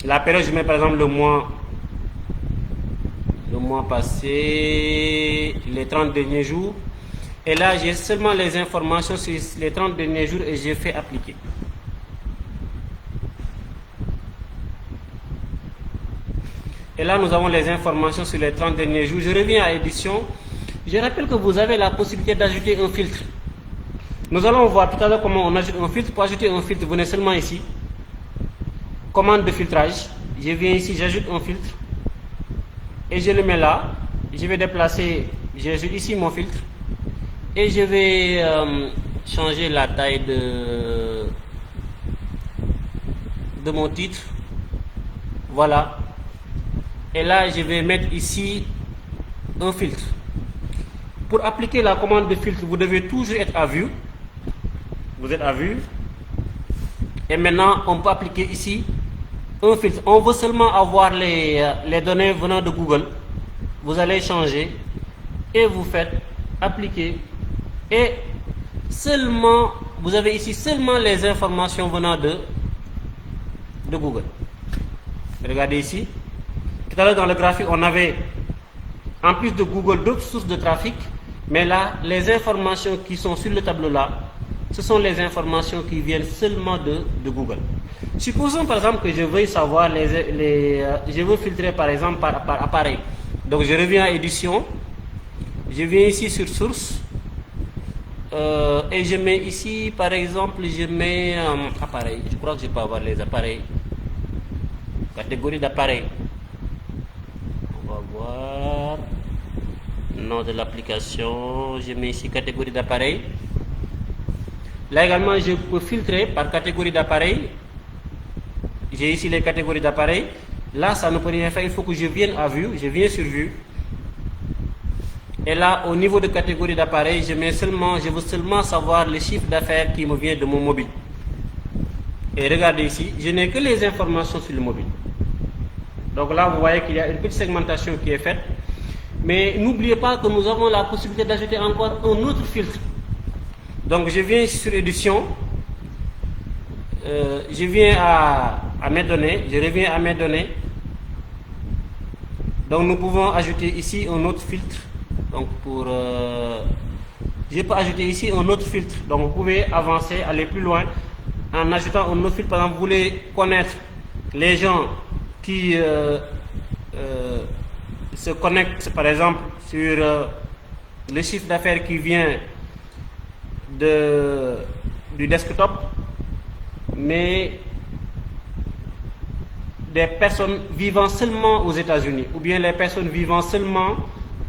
la période. Je mets par exemple le mois passé, les 30 derniers jours. Et là, j'ai seulement les informations sur les 30 derniers jours et j'ai fait appliquer. Et là, nous avons les informations sur les 30 derniers jours. Je reviens à édition. Je rappelle que vous avez la possibilité d'ajouter un filtre. Nous allons voir tout à l'heure comment on ajoute un filtre. Pour ajouter un filtre, venez seulement ici. Commande de filtrage. Je viens ici, j'ajoute un filtre. Et je le mets là. Je vais déplacer, j'ajoute ici mon filtre. Et je vais changer la taille de mon titre. Voilà. Et là, je vais mettre ici un filtre. Pour appliquer la commande de filtre, vous devez toujours être à vue. Vous êtes à vue. Et maintenant, on peut appliquer ici un filtre. On veut seulement avoir les données venant de Google. Vous allez changer et vous faites appliquer. Et seulement, vous avez ici seulement les informations venant de Google. Regardez ici. Tout à l'heure dans le graphique, on avait en plus de Google d'autres sources de trafic. Mais là, les informations qui sont sur le tableau là, ce sont les informations qui viennent seulement de Google. Supposons par exemple que je veuille savoir je veux filtrer par exemple par appareil. Donc je reviens à édition, je viens ici sur source et je mets ici par exemple, je mets appareil. Je crois que je peux avoir les appareils. Catégorie d'appareil. On va voir. Nom de l'application, je mets ici catégorie d'appareil. Là également, je peux filtrer par catégorie d'appareil. J'ai ici les catégories d'appareil. Là, ça ne peut rien faire. Il faut que je vienne à vue. Je viens sur vue. Et là, au niveau de catégorie d'appareil, je veux seulement savoir le chiffre d'affaires qui me vient de mon mobile. Et regardez ici, je n'ai que les informations sur le mobile. Donc là, vous voyez qu'il y a une petite segmentation qui est faite. Mais n'oubliez pas que nous avons la possibilité d'ajouter encore un autre filtre. Donc je viens sur édition, je viens à mes données, je reviens à mes données. Donc nous pouvons ajouter ici un autre filtre. Donc je peux ajouter ici un autre filtre. Donc vous pouvez avancer, aller plus loin en ajoutant un autre filtre. Par exemple, vous voulez connaître les gens qui se connectent par exemple sur le chiffre d'affaires qui vient du desktop, mais des personnes vivant seulement aux États-Unis, ou bien les personnes vivant seulement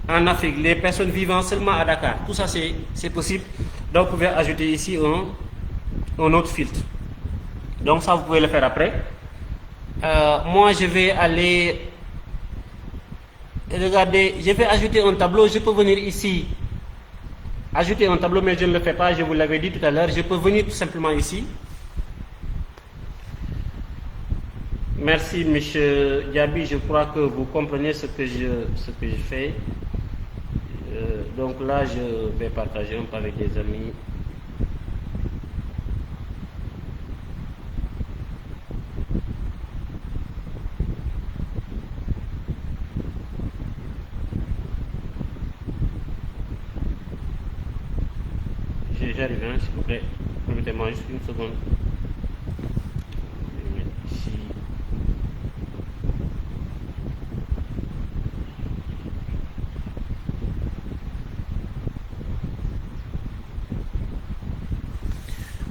en Afrique, les personnes vivant seulement à Dakar. Tout ça c'est possible. Donc vous pouvez ajouter ici un autre filtre. Donc ça vous pouvez le faire après. Moi je vais aller, regardez, je vais ajouter un tableau. Je peux venir ici ajouter un tableau, mais je ne le fais pas, je vous l'avais dit tout à l'heure. Je peux venir tout simplement ici. Merci, monsieur Diaby. Je crois que vous comprenez ce que je fais. Donc là, je vais partager un peu avec des amis. J'arrive, hein, s'il vous plaît. Permettez-moi juste une seconde. Je vais mettre ici.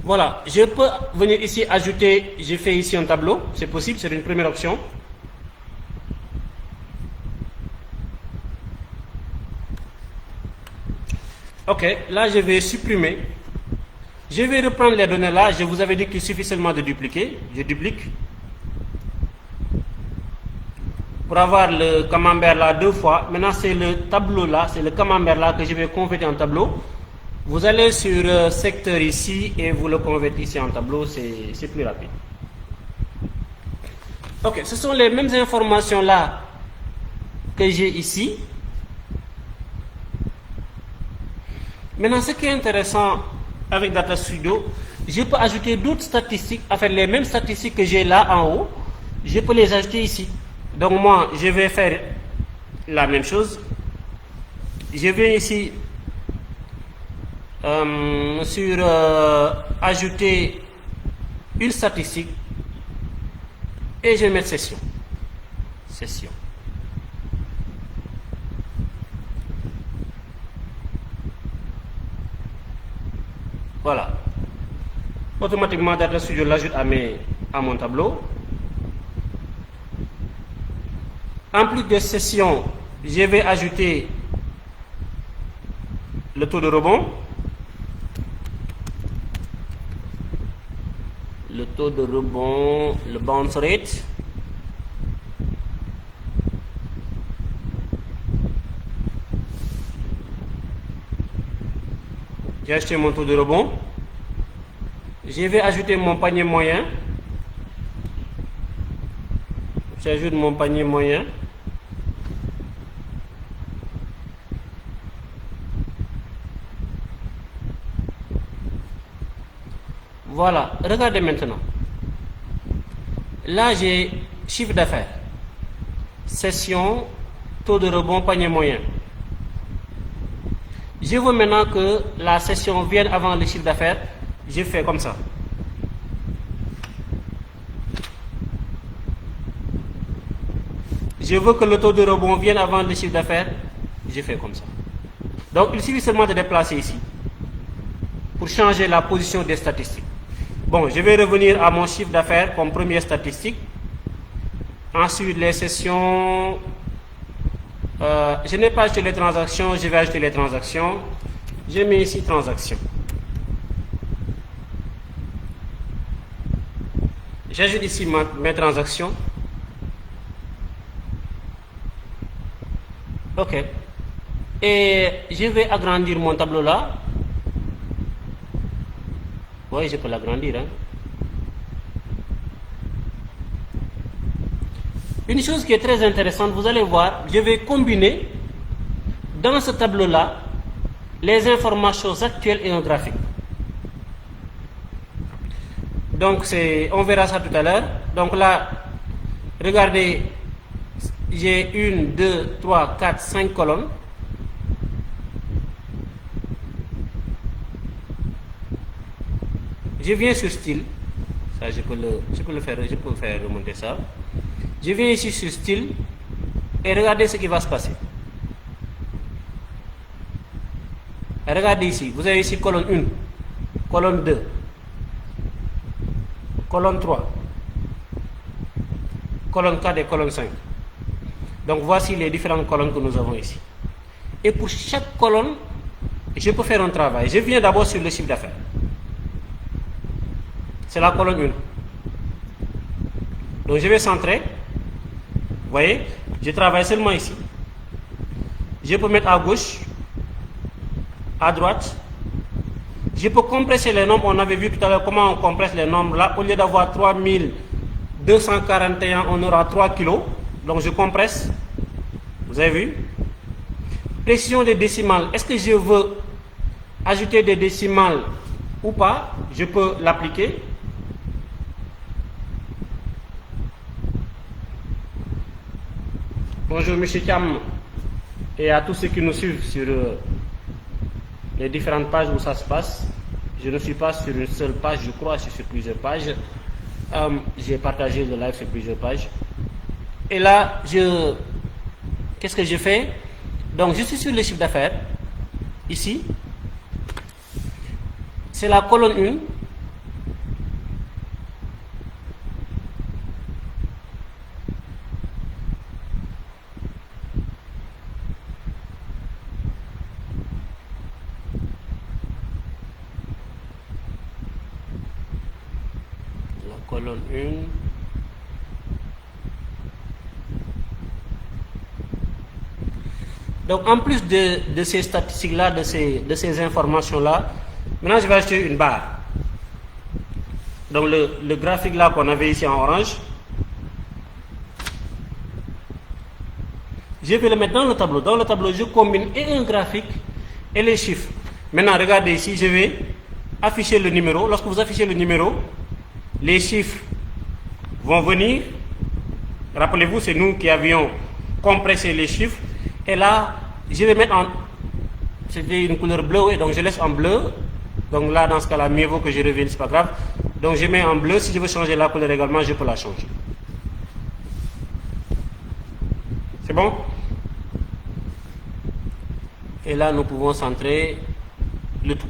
Voilà, je peux venir ici ajouter, j'ai fait ici un tableau, c'est possible, c'est une première option. Ok, là je vais supprimer. Je vais reprendre les données là, je vous avais dit qu'il suffit seulement de dupliquer. Je duplique. Pour avoir le camembert là 2 fois, maintenant c'est le tableau là, c'est le camembert là que je vais convertir en tableau. Vous allez sur secteur ici et vous le convertissez en tableau, c'est plus rapide. Ok, ce sont les mêmes informations là que j'ai ici. Maintenant, ce qui est intéressant avec Data Studio, je peux ajouter d'autres statistiques, enfin les mêmes statistiques que j'ai là en haut, je peux les ajouter ici. Donc moi, je vais faire la même chose. Je viens ici sur ajouter une statistique et je vais mettre session. Session. Voilà. Automatiquement, Data Studio l'ajoute à mon tableau. En plus de session, je vais ajouter le taux de rebond. Le taux de rebond, le bounce rate. J'ai acheté mon taux de rebond. Je vais ajouter mon panier moyen. J'ajoute mon panier moyen. Voilà, regardez maintenant. Là, j'ai chiffre d'affaires, session, taux de rebond, panier moyen. Je veux maintenant que la session vienne avant le chiffre d'affaires. Je fais comme ça. Je veux que le taux de rebond vienne avant le chiffre d'affaires. Je fais comme ça. Donc, il suffit seulement de déplacer ici pour changer la position des statistiques. Bon, je vais revenir à mon chiffre d'affaires comme première statistique. Ensuite, les sessions. Je n'ai pas ajouté les transactions, je vais ajouter les transactions. Je mets ici transactions. J'ajoute ici mes transactions. Ok. Et je vais agrandir mon tableau là. Oui, je peux l'agrandir. Hein. Une chose qui est très intéressante, vous allez voir, je vais combiner dans ce tableau-là les informations actuelles et un graphique. Donc, on verra ça tout à l'heure. Donc là, regardez, j'ai 1, 2, 3, 4, 5 colonnes. Je viens sur style, ça je peux faire remonter ça. Je viens ici sur style et regardez ce qui va se passer. Regardez ici, vous avez ici colonne 1, colonne 2, colonne 3, colonne 4 et colonne 5. Donc voici les différentes colonnes que nous avons ici. Et pour chaque colonne, je peux faire un travail. Je viens d'abord sur le chiffre d'affaires. C'est la colonne 1. Donc je vais centrer. Vous voyez, je travaille seulement ici. Je peux mettre à gauche, à droite. Je peux compresser les nombres. On avait vu tout à l'heure comment on compresse les nombres. Là, au lieu d'avoir 3000 241, on aura 3 kilos. Donc je compresse. Vous avez vu? Précision des décimales. Est-ce que je veux ajouter des décimales ou pas? Je peux l'appliquer. Bonjour M. Thiam et à tous ceux qui nous suivent sur les différentes pages où ça se passe. Je ne suis pas sur une seule page, je crois, je suis sur plusieurs pages. J'ai partagé le live sur plusieurs pages. Et là, qu'est-ce que je fais? Donc, je suis sur le chiffre d'affaires. Ici. C'est la colonne 1. Colonne 1. Donc en plus de ces statistiques-là, de ces informations-là, maintenant je vais ajouter une barre. Donc le graphique là qu'on avait ici en orange, je vais le mettre dans le tableau. Dans le tableau, je combine et un graphique et les chiffres. Maintenant, regardez ici, je vais afficher le numéro. Lorsque vous affichez le numéro, les chiffres vont venir. Rappelez-vous, c'est nous qui avions compressé les chiffres. Et là, je vais mettre en... C'était une couleur bleue, donc je laisse en bleu. Donc là, dans ce cas-là, mieux vaut que je revienne, c'est pas grave. Donc je mets en bleu. Si je veux changer la couleur également, je peux la changer. C'est bon? Et là, nous pouvons centrer le tout.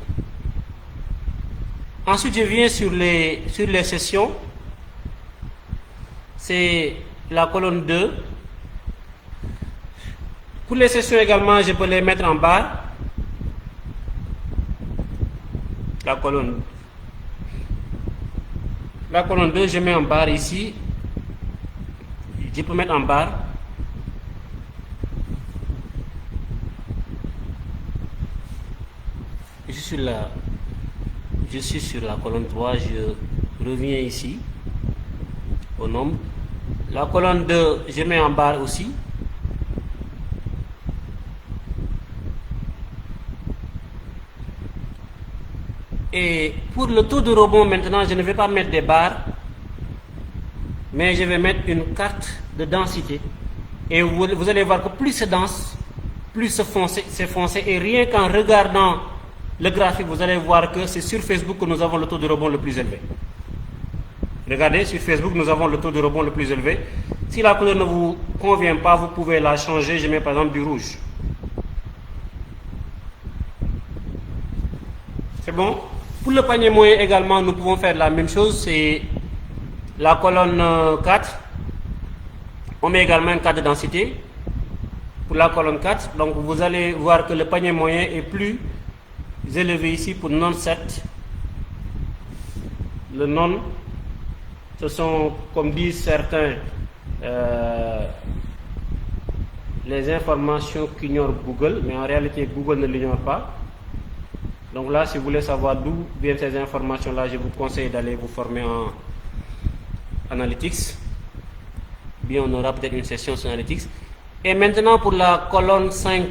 Ensuite, je viens sur les sessions. C'est la colonne 2. Pour les sessions également, je peux les mettre en barre. La colonne 2, je mets en barre ici. Je peux mettre en barre. Je suis sur la colonne 3, je reviens ici au nombre. La colonne 2, je mets en barre aussi. Et pour le taux de rebond maintenant, je ne vais pas mettre des barres, mais je vais mettre une carte de densité. Et vous allez voir que plus c'est dense, plus c'est foncé. Et rien qu'en regardant le graphique, vous allez voir que c'est sur Facebook que nous avons le taux de rebond le plus élevé. Regardez, sur Facebook, nous avons le taux de rebond le plus élevé. Si la couleur ne vous convient pas, vous pouvez la changer. Je mets par exemple du rouge. C'est bon? Pour le panier moyen également, nous pouvons faire la même chose. C'est la colonne 4. On met également une carte de densité pour la colonne 4. Donc vous allez voir que le panier moyen est plus élevé ici pour non 7. Le non, ce sont, comme disent certains, les informations qu'ignorent Google, mais en réalité Google ne l'ignore pas. Donc là, si vous voulez savoir d'où viennent ces informations-là, je vous conseille d'aller vous former en Analytics. Bien, on aura peut-être une session sur Analytics. Et maintenant, pour la colonne 5,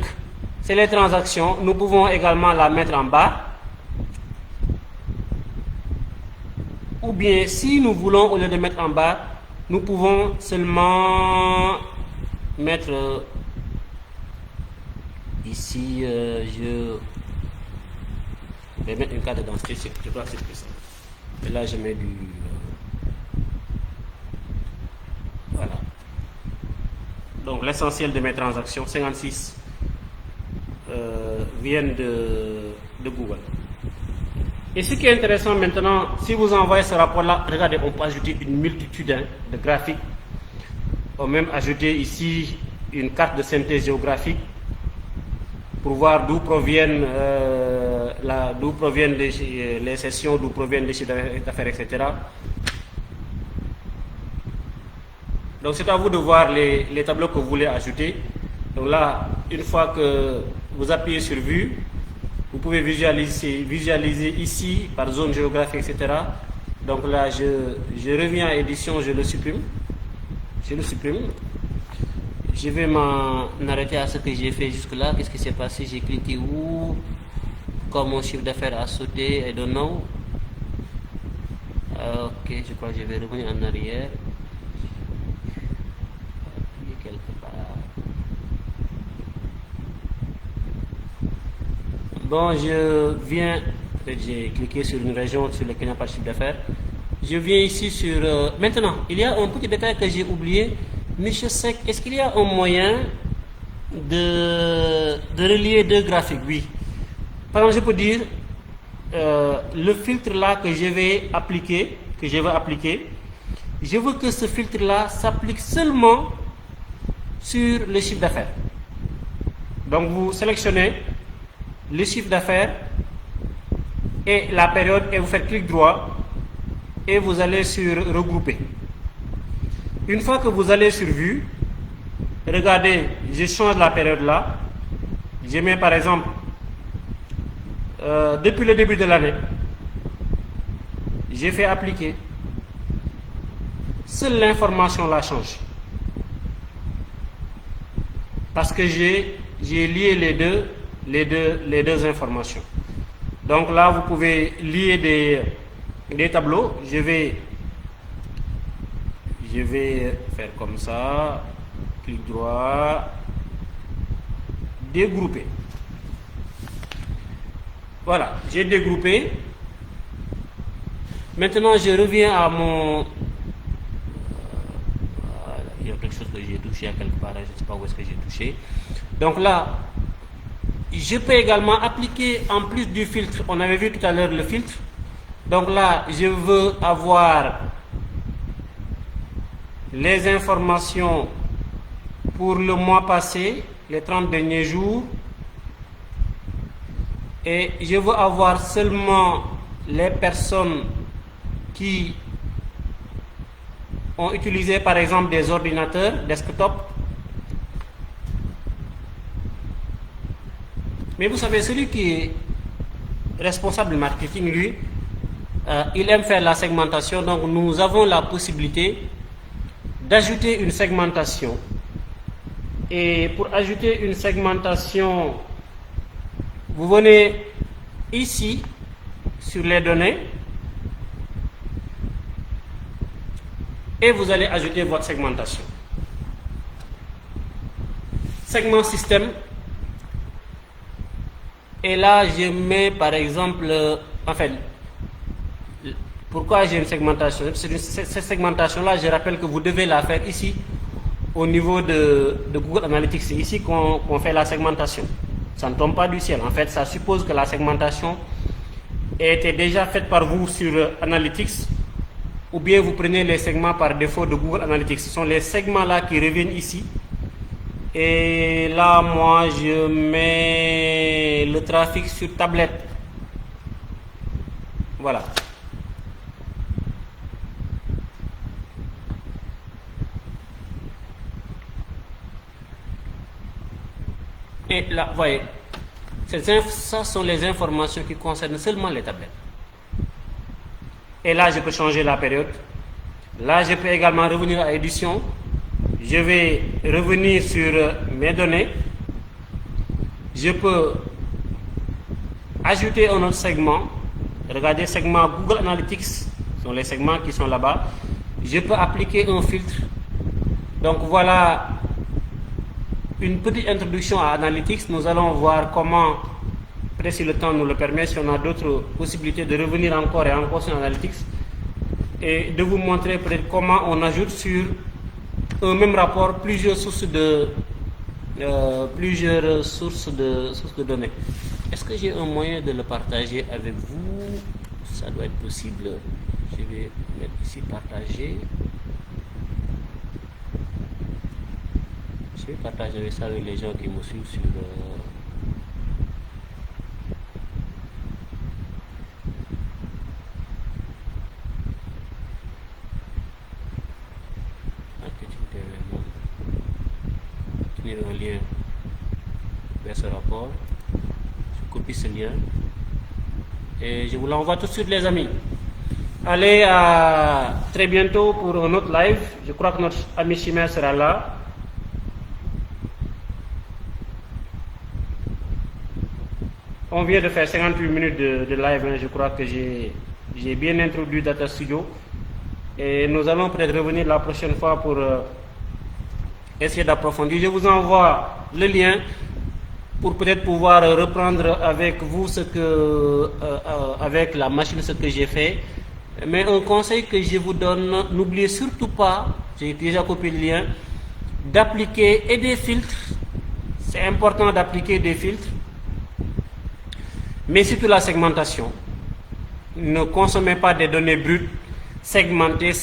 c'est les transactions. Nous pouvons également la mettre en bas. Ou bien, si nous voulons, au lieu de mettre en bas, nous pouvons seulement mettre ici, je vais mettre une carte de densité, je crois que c'est plus ça. Et là, je mets du... voilà. Donc, l'essentiel de mes transactions, 56, viennent de Google. Et ce qui est intéressant maintenant, si vous envoyez ce rapport-là, regardez, on peut ajouter une multitude de graphiques. On peut même ajouter ici une carte de synthèse géographique pour voir d'où proviennent, les sessions, d'où proviennent les chiffres d'affaires, etc. Donc c'est à vous de voir les tableaux que vous voulez ajouter. Donc là, une fois que vous appuyez sur Vue, vous pouvez visualiser ici par zone géographique, etc. Donc là, je reviens à édition, je le supprime. Je le supprime. Je vais m'en arrêter à ce que j'ai fait jusque-là. Qu'est-ce qui s'est passé? J'ai cliqué où? Comme mon chiffre d'affaires a sauté, I don't know. Ok, je crois que je vais revenir en arrière. Quelque part. Bon, je viens. J'ai cliqué sur une région sur laquelle il n'y a pas de chiffre d'affaires. Je viens ici sur... maintenant, il y a un petit détail que j'ai oublié. Monsieur Sec, est-ce qu'il y a un moyen de relier deux graphiques? Oui. Par exemple, je peux dire le filtre là que je vais appliquer, je veux que ce filtre là s'applique seulement sur le chiffre d'affaires. Donc vous sélectionnez le chiffre d'affaires et la période et vous faites clic droit et vous allez sur regrouper. Une fois que vous allez sur vue, regardez, je change la période là, je mets par exemple depuis le début de l'année, j'ai fait appliquer, seule l'information là change parce que j'ai lié les deux informations. Donc là vous pouvez lier des tableaux. Je vais faire comme ça, clic droit, dégrouper. Voilà, j'ai dégroupé. Maintenant je reviens à mon... il y a quelque chose que j'ai touché à quelque part, je ne sais pas où est-ce que j'ai touché. Donc là, je peux également appliquer en plus du filtre. On avait vu tout à l'heure le filtre. Donc là, je veux avoir les informations pour le mois passé, les 30 derniers jours. Et je veux avoir seulement les personnes qui ont utilisé par exemple des ordinateurs desktop. Mais vous savez, celui qui est responsable du marketing, lui, il aime faire la segmentation. Donc nous avons la possibilité d'ajouter une segmentation. Et pour ajouter une segmentation, vous venez ici sur les données et vous allez ajouter votre segmentation. Segment système. Et là, je mets par exemple, pourquoi j'ai une segmentation? Cette segmentation-là, je rappelle que vous devez la faire ici, au niveau de Google Analytics. C'est ici qu'on fait la segmentation. Ça ne tombe pas du ciel. En fait, ça suppose que la segmentation était déjà faite par vous sur Analytics, ou bien vous prenez les segments par défaut de Google Analytics. Ce sont les segments-là qui reviennent ici. Et là, moi, je mets le trafic sur tablette. Voilà. Et là, vous voyez, ça sont les informations qui concernent seulement les tablettes. Et là, je peux changer la période. Là, je peux également revenir à édition. Je vais revenir sur mes données. Je peux ajouter un autre segment. Regardez, segment Google Analytics, ce sont les segments qui sont là-bas. Je peux appliquer un filtre. Donc voilà une petite introduction à Analytics. Nous allons voir comment, peut-être si le temps nous le permet, si on a d'autres possibilités de revenir encore et encore sur Analytics, et de vous montrer peut-être comment on ajoute sur un même rapport plusieurs sources de données. Est-ce que j'ai un moyen de le partager avec vous? Ça doit être possible. Je vais mettre ici partager. Je vais partager ça avec les gens qui me suivent sur un lien vers ce rapport. Je copie ce lien et je vous l'envoie tout de suite, les amis. Allez, à très bientôt pour un autre live. Je crois que notre ami Chimère sera là. On vient de faire 58 minutes de live. Je crois que j'ai bien introduit Data Studio. Et nous allons peut-être revenir la prochaine fois pour essayer d'approfondir. Je vous envoie le lien pour peut-être pouvoir reprendre avec vous avec la machine ce que j'ai fait. Mais un conseil que je vous donne, n'oubliez surtout pas, j'ai déjà copié le lien, d'appliquer et des filtres. C'est important d'appliquer des filtres, mais surtout la segmentation. Ne consommez pas des données brutes. Segmenter,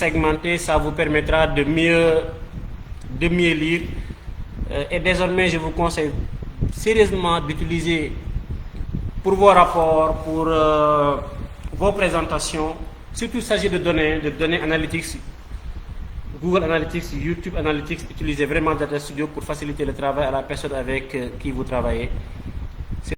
ça vous permettra de mieux lire. Et désormais, je vous conseille sérieusement d'utiliser pour vos rapports, pour vos présentations. Surtout, il s'agit de données analytics, Google Analytics, YouTube Analytics. Utilisez vraiment Data Studio pour faciliter le travail à la personne avec qui vous travaillez.